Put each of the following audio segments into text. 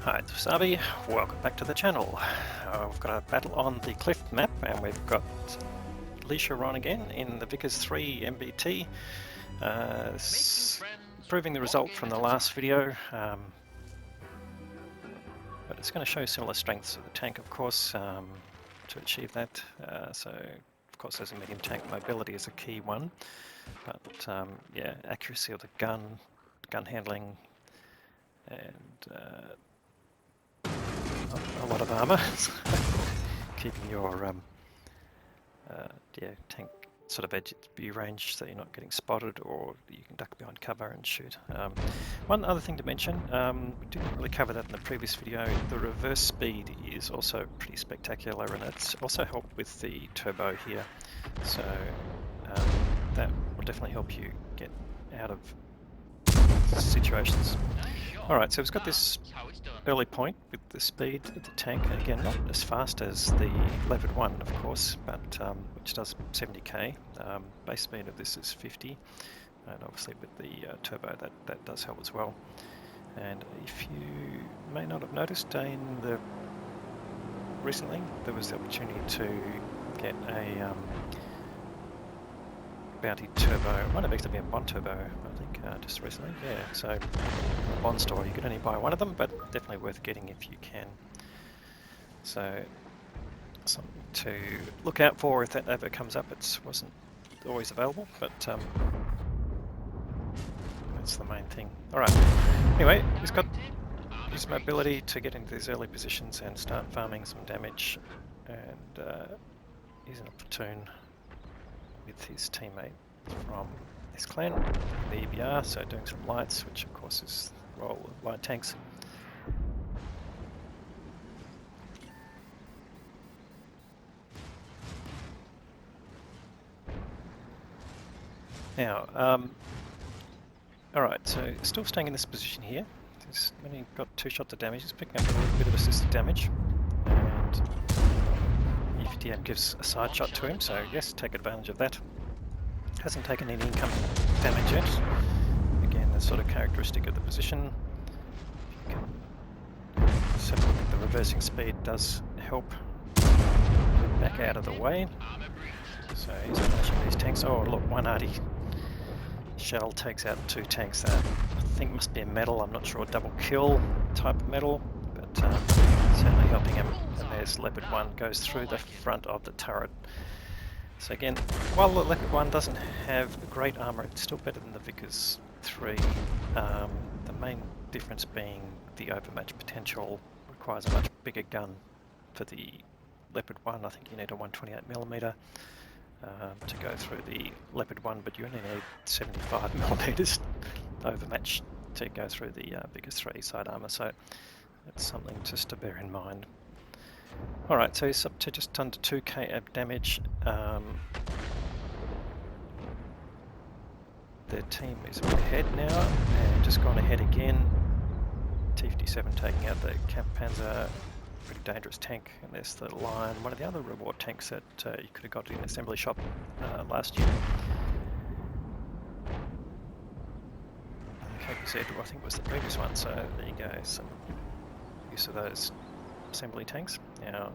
Hi, it's Wasabi. Welcome back to the channel. We've got a battle on the cliff map, and we've got Leisha on again in the Vickers 3 MBT, proving the result from the last video, but it's going to show similar strengths of the tank, of course, to achieve that. So, of course, as a medium tank, mobility is a key one, but yeah, accuracy of the gun handling, and a lot of armour, keeping your tank sort of edge its view range so you're not getting spotted, or you can duck behind cover and shoot. One other thing to mention, we didn't really cover that in the previous video, the reverse speed is also pretty spectacular, and it's also helped with the turbo here, so that will definitely help you get out of situations. Alright, so we've got this early point with the speed of the tank, again not as fast as the leopard 1 of course, but which does 70k. Base speed of this is 50, and obviously with the turbo that does help as well. And if you may not have noticed, recently there was the opportunity to get a bounty turbo. It might have actually been Bond turbo, I think, just recently. Yeah, so in the Bond store you could only buy one of them, but definitely worth getting if you can. So something to look out for if that ever comes up. It wasn't always available, but that's the main thing. Alright, anyway, he's got his mobility to get into these early positions and start farming some damage, and he's in a platoon with his teammate from this clan, the EBR, so doing some lights, which of course is the role of light tanks. Now, alright, so still staying in this position here. He's only got 2 shots of damage, he's picking up a little bit of assisted damage, and EVDM gives a side shot to him, so yes, take advantage of that. Hasn't taken any incoming damage yet. Again, that's sort of characteristic of the position. You can just have a look at the reversing speed, does help get back out of the way. So he's finishing these tanks. Oh look, one arty shell takes out 2 tanks. That I think must be a medal, I'm not sure, double kill type of medal, but certainly helping him. And there's Leopard 1, goes through the front of the turret. So again, while the Leopard 1 doesn't have great armour, it's still better than the Vickers 3. The main difference being the overmatch potential requires a much bigger gun. For the Leopard 1, I think you need a 128mm to go through the Leopard 1, but you only need 75mm overmatch to go through the Vickers 3 side armour, so that's something just to bear in mind. Alright, so he's up to just under 2k of damage. The team is ahead now, and just gone ahead again. T-57 taking out the Kampfpanzer, pretty dangerous tank, and there's the Lion, one of the other reward tanks that you could have got in an assembly shop last year. KPZ, I think, was the previous one, so there you go, some use of those assembly tanks. Now,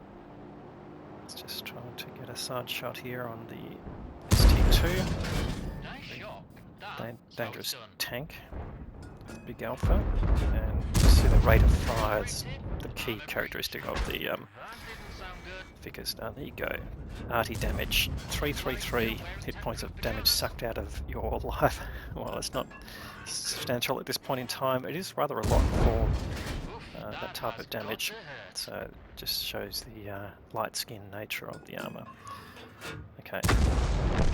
let's just try to get a side shot here on the ST2. Dangerous tank, big alpha, and you see the rate of fire is the key characteristic of the Vickers. There you go. Arty damage, 333 hit points of damage sucked out of your life. Well, it's not substantial at this point in time. It is rather a lot for that type of damage, so it just shows the light skin nature of the armour. Okay,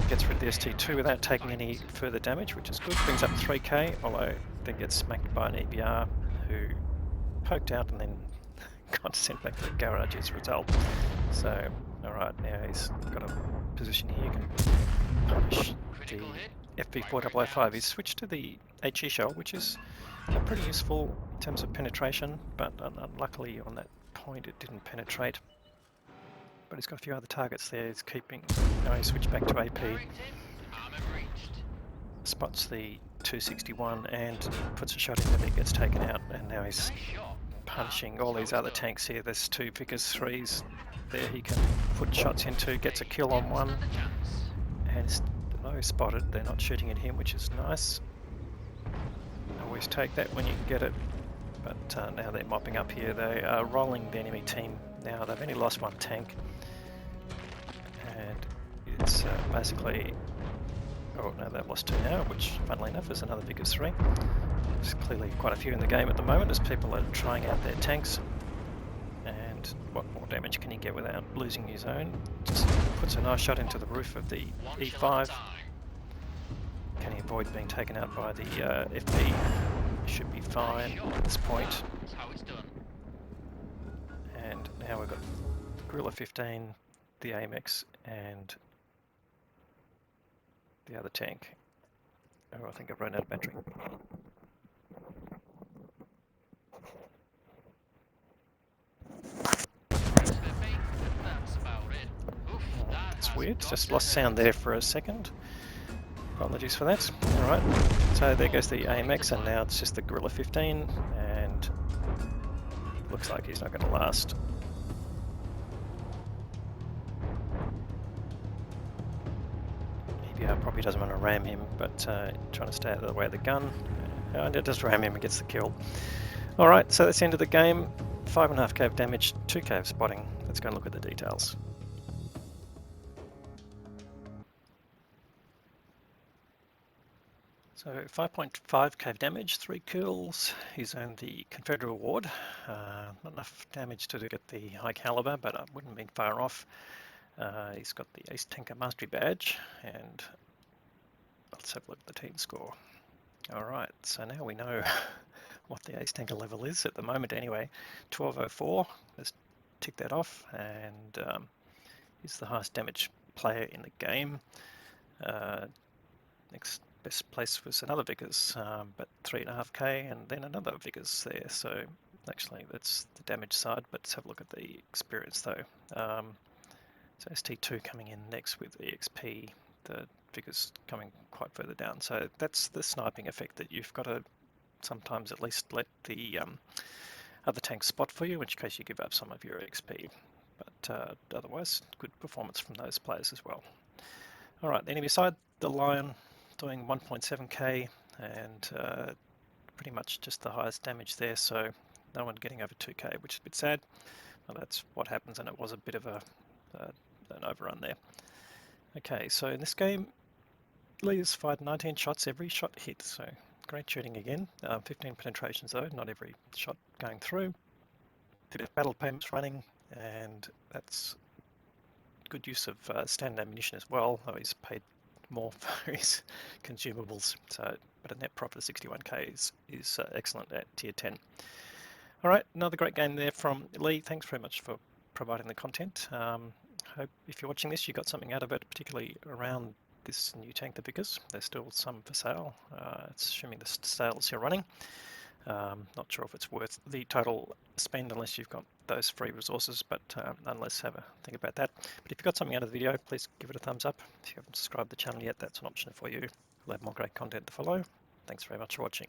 gets rid of the ST2 without taking any further damage, which is good. Brings up 3k, although then gets smacked by an EBR who poked out and then got sent back to the garage as a result. So, alright, now he's got a position here, you can punish the FV4005. He's switched to the HE shell, which is pretty useful in terms of penetration, but unluckily on that point it didn't penetrate. But he's got a few other targets there. He's keeping. Now he switched back to AP. Spots the 261 and puts a shot in, and it gets taken out. And now he's punishing all these other tanks here. There's 2 Vickers 3s there he can put shots into, gets a kill on one, and it's low spotted. They're not shooting at him, which is nice. Always take that when you can get it. But now they're mopping up here. They are rolling the enemy team now. They've only lost 1 tank, and it's basically, oh no, they've lost 2 now, which funnily enough is another Vickers 3. There's clearly quite a few in the game at the moment as people are trying out their tanks. And what more damage can he get without losing his own? Just puts a nice shot into the roof of the E5. Can he avoid being taken out by the FP? Should be fine at this point. And now we've got Gorilla 15, the AMX, and the other tank. Oh, I think I've run out of battery. It's weird, just lost sound there for a second. Apologies for that. Alright, so there goes the AMX, and now it's just the Gorilla 15, and looks like he's not going to last. EBR probably doesn't want to ram him, but trying to stay out of the way of the gun. And it does ram him and gets the kill. Alright, so that's the end of the game. 5.5k of damage, 2k of spotting. Let's go and look at the details. So 5.5k of damage, 3 kills. He's earned the Confederate Award. Not enough damage to get the high caliber, but I wouldn't have been far off. He's got the Ace Tanker Mastery Badge, and let's have a look at the team score. Alright, so now we know what the Ace Tanker level is at the moment anyway. 1204, let's tick that off, and he's the highest damage player in the game. Next best place was another Vickers, but 3.5k, and then another Vickers there. So actually that's the damage side, but let's have a look at the experience though. So ST2 coming in next with EXP, the Vickers coming quite further down. So that's the sniping effect, that you've got to sometimes at least let the other tanks spot for you, in which case you give up some of your XP. But otherwise, good performance from those players as well. Alright, the enemy side, the Lion doing 1.7k, and pretty much just the highest damage there, so no one getting over 2k, which is a bit sad. Well, that's what happens, and it was a bit of an overrun there. Okay, so in this game, Lee's fired 19 shots, every shot hit, so great shooting again. 15 penetrations though, not every shot going through. Bit of battle payments running, and that's good use of standard ammunition as well, though he's paid more for his consumables. So, but a net profit of 61k is excellent at tier 10. Alright, another great game there from Lee. Thanks very much for providing the content. Hope if you're watching this you got something out of it, particularly around this new tank, the Vickers. There's still some for sale. It's assuming the sales you're running. Not sure if it's worth the total spend unless you've got those free resources, but nonetheless have a think about that. But if you got something out of the video, please give it a thumbs up. If you haven't subscribed to the channel yet, that's an option for you. We'll have more great content to follow. Thanks very much for watching.